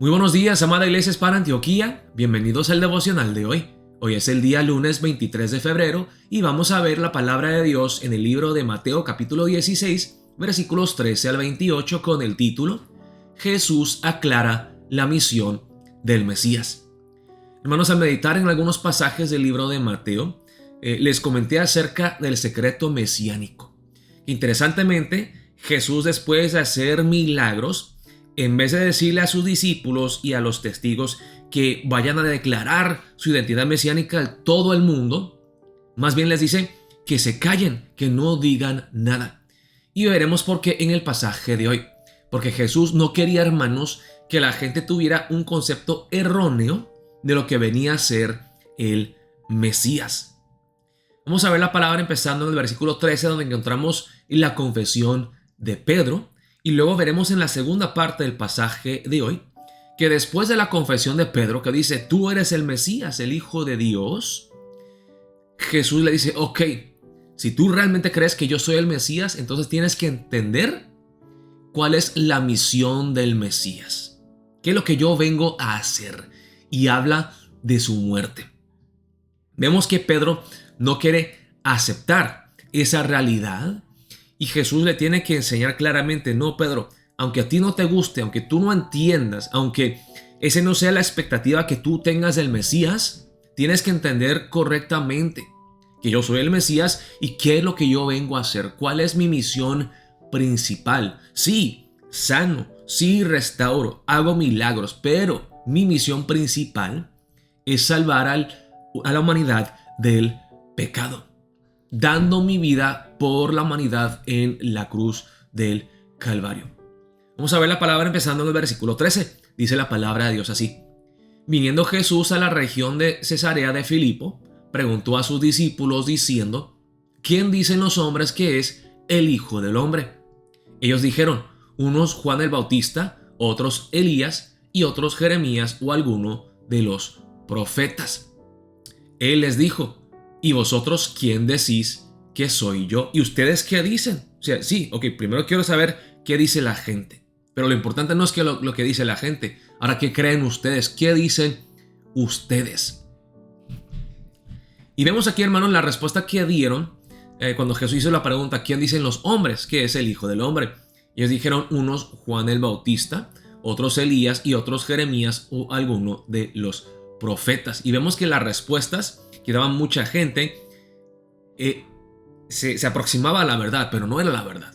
Muy buenos días, amada Iglesia Hispana Antioquía. Bienvenidos al devocional de hoy. Hoy es el día lunes 23 de febrero y vamos a ver la palabra de Dios en el libro de Mateo capítulo 16, versículos 13 al 28 con el título Jesús aclara la misión del Mesías. Hermanos, al meditar en algunos pasajes del libro de Mateo, les comenté acerca del secreto mesiánico. Interesantemente, Jesús, después de hacer milagros, en vez de decirle a sus discípulos y a los testigos que vayan a declarar su identidad mesiánica a todo el mundo, más bien les dice que se callen, que no digan nada. Y veremos por qué en el pasaje de hoy. Porque Jesús no quería, hermanos, que la gente tuviera un concepto erróneo de lo que venía a ser el Mesías. Vamos a ver la palabra empezando en el versículo 13, donde encontramos la confesión de Pedro. Y luego veremos en la segunda parte del pasaje de hoy que después de la confesión de Pedro, que dice, tú eres el Mesías, el Hijo de Dios, Jesús le dice, ok, si tú realmente crees que yo soy el Mesías, entonces tienes que entender cuál es la misión del Mesías. ¿Qué es lo que yo vengo a hacer? Y habla de su muerte. Vemos que Pedro no quiere aceptar esa realidad. Y Jesús le tiene que enseñar claramente, no, Pedro, aunque a ti no te guste, aunque tú no entiendas, aunque ese no sea la expectativa que tú tengas del Mesías, tienes que entender correctamente que yo soy el Mesías y qué es lo que yo vengo a hacer, cuál es mi misión principal. Sí, sano, sí, restauro, hago milagros, pero mi misión principal es salvar a la humanidad del pecado, dando mi vida por la humanidad en la cruz del Calvario. Vamos a ver la palabra empezando en el versículo 13. Dice la palabra de Dios así. Viniendo Jesús a la región de Cesarea de Filipo, preguntó a sus discípulos diciendo, ¿quién dicen los hombres que es el Hijo del Hombre? Ellos dijeron, unos Juan el Bautista, otros Elías y otros Jeremías o alguno de los profetas. Él les dijo, ¿y vosotros quién decís que soy yo? ¿Y ustedes qué dicen? O sea, sí, ok, primero quiero saber qué dice la gente. Pero lo importante no es que lo que dice la gente. Ahora, ¿qué creen ustedes? ¿Qué dicen ustedes? Y vemos aquí, hermanos, la respuesta que dieron cuando Jesús hizo la pregunta, ¿quién dicen los hombres que es el Hijo del Hombre? Ellos dijeron, unos Juan el Bautista, otros Elías y otros Jeremías o alguno de los profetas. Y vemos que las respuestas que daban mucha gente se aproximaba a la verdad, pero no era la verdad.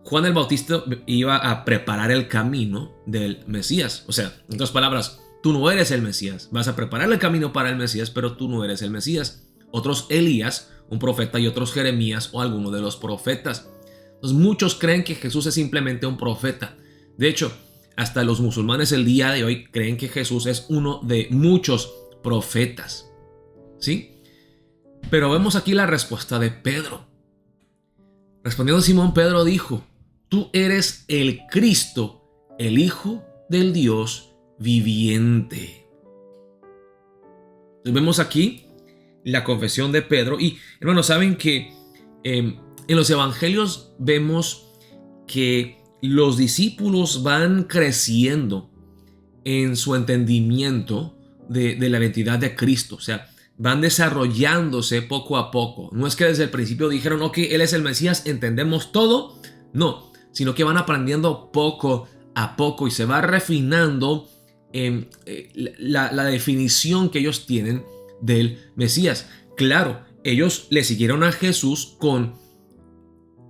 Juan el Bautista iba a preparar el camino del Mesías. O sea, en otras palabras, tú no eres el Mesías. Vas a preparar el camino para el Mesías, pero tú no eres el Mesías. Otros Elías, un profeta, y otros Jeremías o alguno de los profetas. Entonces, muchos creen que Jesús es simplemente un profeta. De hecho, hasta los musulmanes el día de hoy creen que Jesús es uno de muchos profetas. ¿Sí? Pero vemos aquí la respuesta de Pedro. Respondiendo Simón, Pedro dijo, tú eres el Cristo, el Hijo del Dios viviente. Entonces vemos aquí la confesión de Pedro. Y hermanos, saben que en los evangelios vemos que los discípulos van creciendo en su entendimiento de la identidad de Cristo. O sea, van desarrollándose poco a poco. No es que desde el principio dijeron, ok, Él es el Mesías, entendemos todo. No, sino que van aprendiendo poco a poco y se va refinando la definición que ellos tienen del Mesías. Claro, ellos le siguieron a Jesús con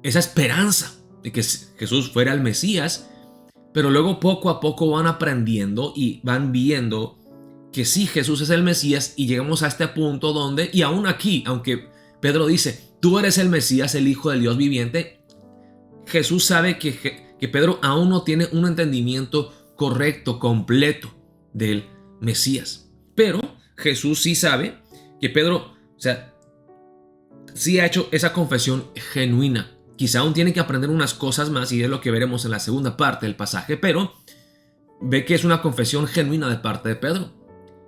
esa esperanza de que Jesús fuera el Mesías, pero luego poco a poco van aprendiendo y van viendo que sí, Jesús es el Mesías, y llegamos a este punto donde, y aún aquí, aunque Pedro dice, tú eres el Mesías, el Hijo del Dios viviente, Jesús sabe que Pedro aún no tiene un entendimiento correcto, completo del Mesías. Pero Jesús sí sabe que Pedro, o sea, sí ha hecho esa confesión genuina. Quizá aún tiene que aprender unas cosas más, y es lo que veremos en la segunda parte del pasaje, pero ve que es una confesión genuina de parte de Pedro.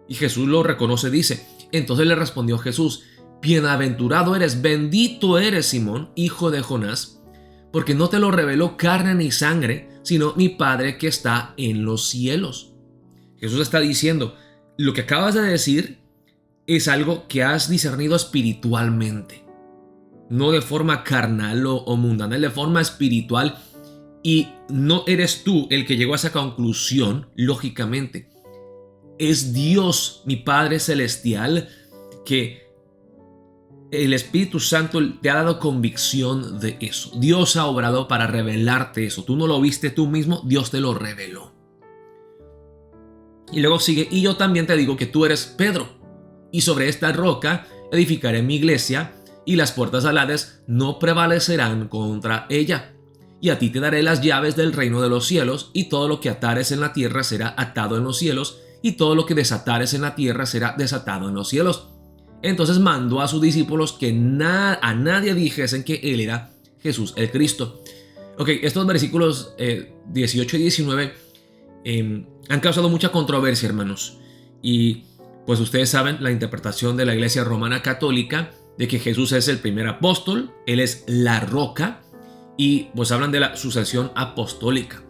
Y Jesús lo reconoce, dice, entonces le respondió Jesús, bienaventurado eres, bendito eres Simón, hijo de Jonás, porque no te lo reveló carne ni sangre, sino mi Padre que está en los cielos. Jesús está diciendo, lo que acabas de decir es algo que has discernido espiritualmente, no de forma carnal o mundana, es de forma espiritual, y no eres tú el que llegó a esa conclusión, lógicamente. Es Dios, mi Padre Celestial, que el Espíritu Santo te ha dado convicción de eso. Dios ha obrado para revelarte eso. Tú no lo viste tú mismo, Dios te lo reveló. Y luego sigue, y yo también te digo que tú eres Pedro, y sobre esta roca edificaré mi iglesia, y las puertas del Hades no prevalecerán contra ella. Y a ti te daré las llaves del reino de los cielos, y todo lo que atares en la tierra será atado en los cielos, y todo lo que desatares en la tierra será desatado en los cielos. Entonces mandó a sus discípulos que a nadie dijesen que él era Jesús el Cristo. Ok, estos versículos 18 y 19 han causado mucha controversia, hermanos. Y pues ustedes saben la interpretación de la Iglesia Romana Católica de que Jesús es el primer apóstol, él es la roca, y pues hablan de la sucesión apostólica.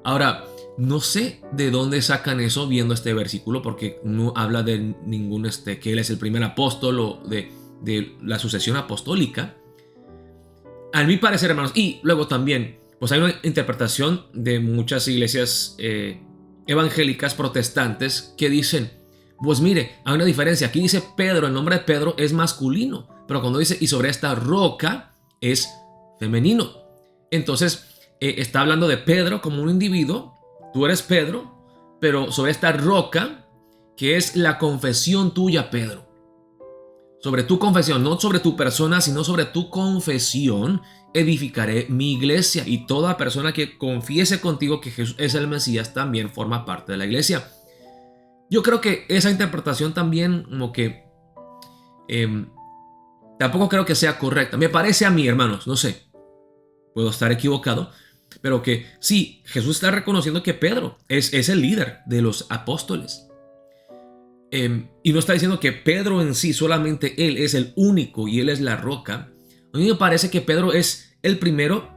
Ahora, no sé de dónde sacan eso viendo este versículo, porque no habla de ningún que él es el primer apóstol o de la sucesión apostólica. A mi parecer, hermanos, y luego también, pues hay una interpretación de muchas iglesias evangélicas protestantes que dicen, pues mire, hay una diferencia. Aquí dice Pedro, el nombre de Pedro es masculino, pero cuando dice y sobre esta roca es femenino. Entonces, está hablando de Pedro como un individuo. Tú eres Pedro, pero sobre esta roca, que es la confesión tuya, Pedro. Sobre tu confesión, no sobre tu persona, sino sobre tu confesión, edificaré mi iglesia. Y toda persona que confiese contigo que Jesús es el Mesías también forma parte de la iglesia. Yo creo que esa interpretación también como que tampoco creo que sea correcta. Me parece a mí, hermanos, no sé, puedo estar equivocado, pero que sí, Jesús está reconociendo que Pedro es el líder de los apóstoles. Y no está diciendo que Pedro en sí, solamente él es el único y él es la roca. A mí me parece que Pedro es el primero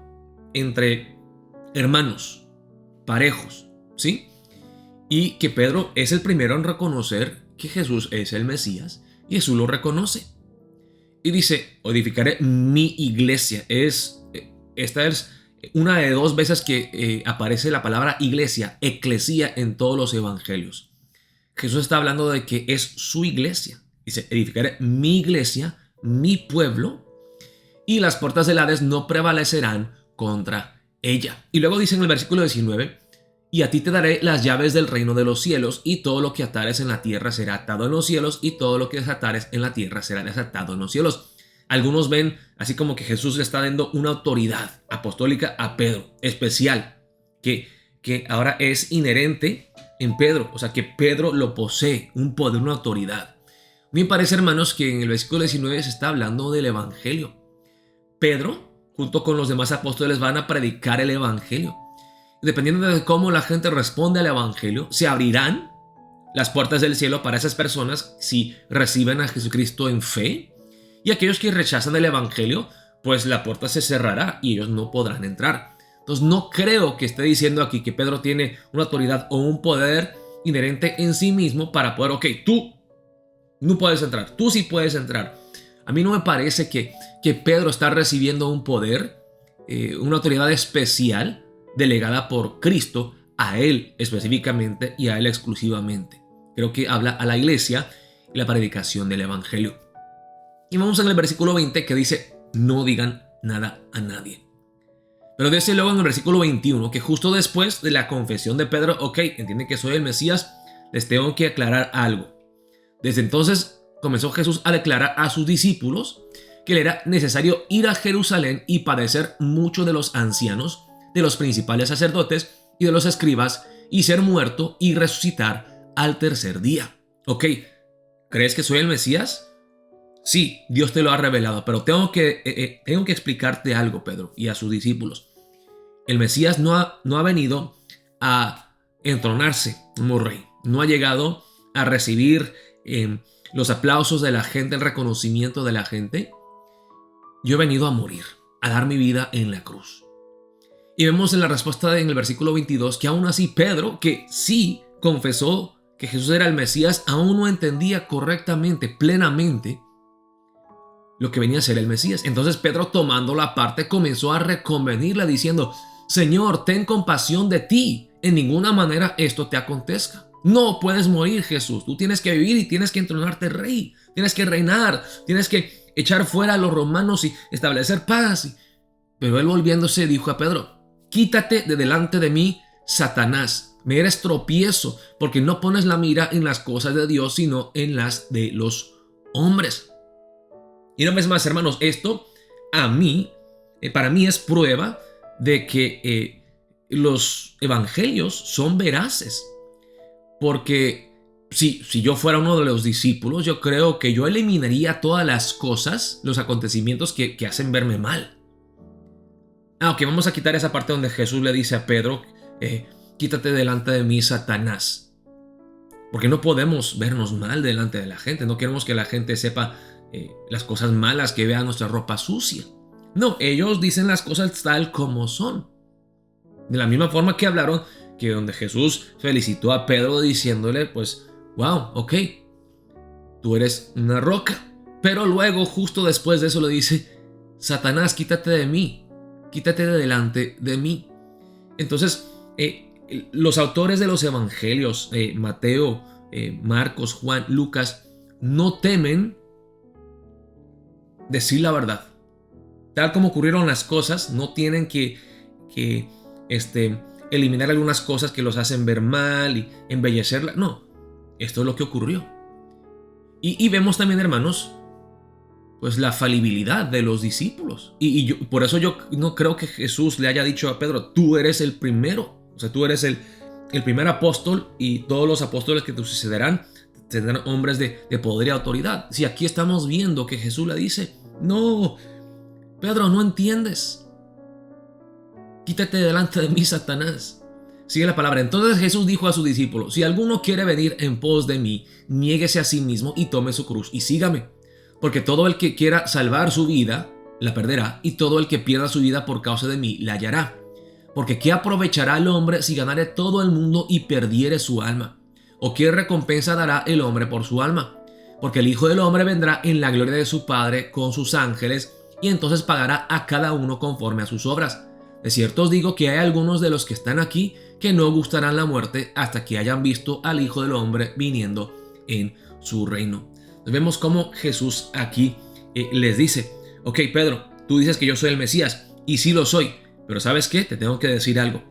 entre hermanos, parejos, ¿sí? Y que Pedro es el primero en reconocer que Jesús es el Mesías, y Jesús lo reconoce. Y dice, edificaré mi iglesia. Esta es una de dos veces que aparece la palabra iglesia, eclesía, en todos los evangelios. Jesús está hablando de que es su iglesia. Dice, edificaré mi iglesia, mi pueblo, y las puertas del Hades no prevalecerán contra ella. Y luego dice en el versículo 19, y a ti te daré las llaves del reino de los cielos, y todo lo que atares en la tierra será atado en los cielos, y todo lo que desatares en la tierra será desatado en los cielos. Algunos ven así como que Jesús le está dando una autoridad apostólica a Pedro, especial, que ahora es inherente en Pedro, o sea que Pedro lo posee, un poder, una autoridad. A mí me parece, hermanos, que en el versículo 19 se está hablando del evangelio. Pedro, junto con los demás apóstoles, van a predicar el evangelio. Dependiendo de cómo la gente responde al evangelio, se abrirán las puertas del cielo para esas personas si reciben a Jesucristo en fe. Y aquellos que rechazan el evangelio, pues la puerta se cerrará y ellos no podrán entrar. Entonces no creo que esté diciendo aquí que Pedro tiene una autoridad o un poder inherente en sí mismo para poder, ok, tú no puedes entrar, tú sí puedes entrar. A mí no me parece que Pedro está recibiendo un poder, una autoridad especial delegada por Cristo a él específicamente y a él exclusivamente. Creo que habla a la iglesia y la predicación del evangelio. Y vamos en el versículo 20 que dice, no digan nada a nadie. Pero dice luego en el versículo 21 que justo después de la confesión de Pedro, ok, entienden que soy el Mesías, les tengo que aclarar algo. Desde entonces comenzó Jesús a declarar a sus discípulos que le era necesario ir a Jerusalén y padecer mucho de los ancianos, de los principales sacerdotes y de los escribas, y ser muerto y resucitar al tercer día. Ok, ¿crees que soy el Mesías? Sí, Dios te lo ha revelado, pero tengo que explicarte algo, Pedro, y a sus discípulos. El Mesías no ha venido a entronarse como rey, no ha llegado a recibir los aplausos de la gente, el reconocimiento de la gente. Yo he venido a morir, a dar mi vida en la cruz. Y vemos en la respuesta en el versículo 22 que aún así Pedro, que sí confesó que Jesús era el Mesías, aún no entendía correctamente, plenamente, lo que venía a ser el Mesías. Entonces Pedro, tomando la parte, comenzó a reconvenirle diciendo: Señor, ten compasión de ti. En ninguna manera esto te acontezca. No puedes morir, Jesús. Tú tienes que vivir y tienes que entronarte rey. Tienes que reinar. Tienes que echar fuera a los romanos y establecer paz. Pero él, volviéndose, dijo a Pedro: quítate de delante de mí, Satanás. Me eres tropiezo, porque no pones la mira en las cosas de Dios, sino en las de los hombres. Y una vez más, hermanos, esto para mí es prueba de que los evangelios son veraces. Porque si yo fuera uno de los discípulos, yo creo que yo eliminaría todas las cosas, los acontecimientos que hacen verme mal. Ok, vamos a quitar esa parte donde Jesús le dice a Pedro: quítate delante de mí, Satanás. Porque no podemos vernos mal delante de la gente. No queremos que la gente sepa las cosas malas, que vea nuestra ropa sucia. No, ellos dicen las cosas tal como son. De la misma forma que hablaron, que donde Jesús felicitó a Pedro diciéndole, pues, wow, ok, tú eres una roca. Pero luego, justo después de eso, le dice: Satanás, quítate de mí, quítate de delante de mí. Entonces, los autores de los evangelios, Mateo, Marcos, Juan, Lucas, no temen decir la verdad. Tal como ocurrieron las cosas, no tienen que eliminar algunas cosas que los hacen ver mal y embellecerla. No, esto es lo que ocurrió. Y vemos también, hermanos, pues la falibilidad de los discípulos. Por eso yo no creo que Jesús le haya dicho a Pedro: tú eres el primero. O sea, tú eres el primer apóstol, y todos los apóstoles que te sucederán tendrán hombres de poder y autoridad. Si aquí estamos viendo que Jesús le dice: no, Pedro, no entiendes. Quítate delante de mí, Satanás. Sigue la palabra. Entonces Jesús dijo a sus discípulos: si alguno quiere venir en pos de mí, niéguese a sí mismo y tome su cruz y sígame. Porque todo el que quiera salvar su vida, la perderá, y todo el que pierda su vida por causa de mí, la hallará. Porque ¿qué aprovechará el hombre si ganare todo el mundo y perdiere su alma? ¿O qué recompensa dará el hombre por su alma? Porque el Hijo del Hombre vendrá en la gloria de su Padre con sus ángeles, y entonces pagará a cada uno conforme a sus obras. De cierto os digo que hay algunos de los que están aquí que no gustarán la muerte hasta que hayan visto al Hijo del Hombre viniendo en su reino. Entonces vemos cómo Jesús aquí les dice: ok, Pedro, tú dices que yo soy el Mesías, y sí lo soy. Pero ¿sabes qué? Te tengo que decir algo.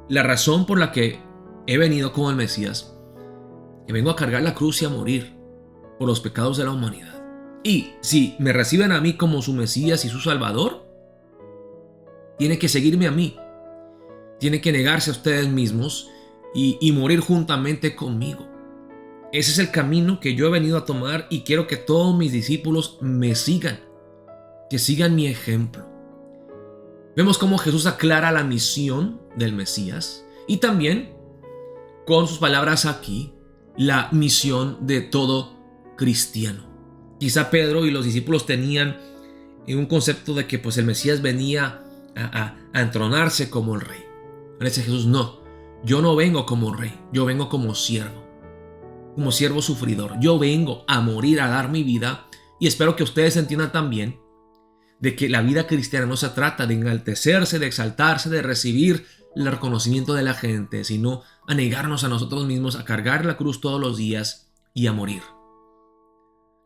La razón por la que he venido como el Mesías, que vengo a cargar la cruz y a morir por los pecados de la humanidad. Y si me reciben a mí como su Mesías y su Salvador, tiene que seguirme a mí. Tiene que negarse a ustedes mismos y morir juntamente conmigo. Ese es el camino que yo he venido a tomar, y quiero que todos mis discípulos me sigan, que sigan mi ejemplo. Vemos cómo Jesús aclara la misión del Mesías, y también, con sus palabras aquí, la misión de todo cristiano. Quizá Pedro y los discípulos tenían un concepto de que pues el Mesías venía a entronarse como el rey. Pero dice Jesús: no, yo no vengo como rey, yo vengo como siervo sufridor. Yo vengo a morir, a dar mi vida, y espero que ustedes entiendan también de que la vida cristiana no se trata de enaltecerse, de exaltarse, de recibir el reconocimiento de la gente, sino a negarnos a nosotros mismos, a cargar la cruz todos los días y a morir.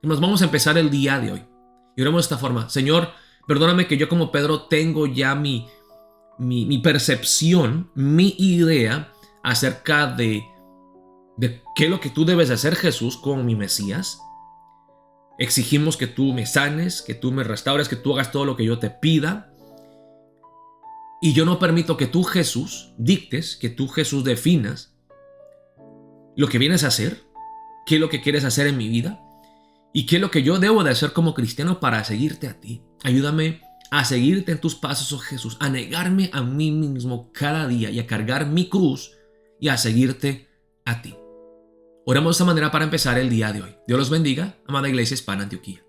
Nos vamos a empezar el día de hoy y oremos de esta forma: Señor, perdóname que yo como Pedro tengo ya mi percepción, mi idea acerca de qué es lo que tú debes hacer, Jesús, como mi Mesías. Exigimos que tú me sanes, que tú me restaures, que tú hagas todo lo que yo te pida. Y yo no permito que tú, Jesús, dictes, que tú, Jesús, definas lo que vienes a hacer, qué es lo que quieres hacer en mi vida y qué es lo que yo debo de hacer como cristiano para seguirte a ti. Ayúdame a seguirte en tus pasos, oh Jesús, a negarme a mí mismo cada día y a cargar mi cruz y a seguirte a ti. Oramos de esta manera para empezar el día de hoy. Dios los bendiga, amada Iglesia Hispana Antioquía.